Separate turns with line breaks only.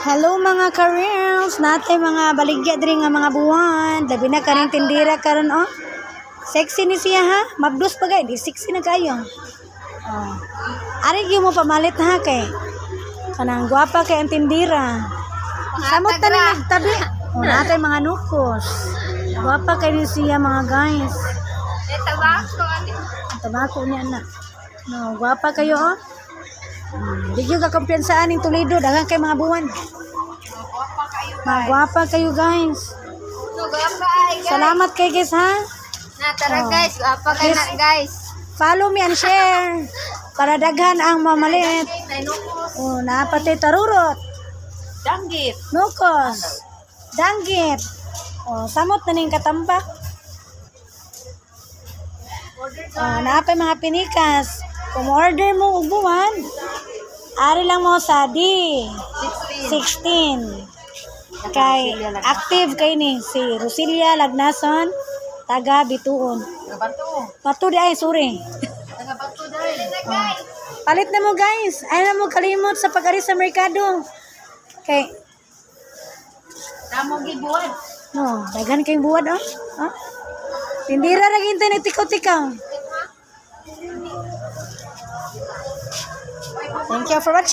Hello mga ka-reels, natay mga baligya diri nga mga buwan. Labi na kaning tindira karon oh. Sexy ni siya ha. Mabdus pa gay, di sexy na kayo. Oh. Ari gyud mo pamalit ha kay kanang gwapa kay ang tindira. Samot ta ni nagtabi. Oh, natay mga nukos. Gwapa kay ni siya mga guys. Tabako ni anak. No, gwapa kayo oh. Di yung kakumpiyansaan ng Toledo, daghang kay mga buwan. Magwapa kayo guys. Salamat kay guys ha.
Tara guys, gwapa kayo na guys.
Follow me and share para daghan ang mamalit. Oh, napatay tarurot.
Danggit.
Nukos. Danggit. Oh, samot na ning katambak. Oh, napay mga pinikas. Kung order mo ubuan, ari lang mo sa D16. Kay active kay ni si Rosilia Lagnason, taga Bituon. Batu di ay suri. Palit na mo guys. Ay na mo kalimot sa pag-ari sa merkado. Kay
Tamo gibuan.
no, daghan kay buwad oh. Oh. Tindira ra gintay ni tikaw-tikaw. Thank you for watching.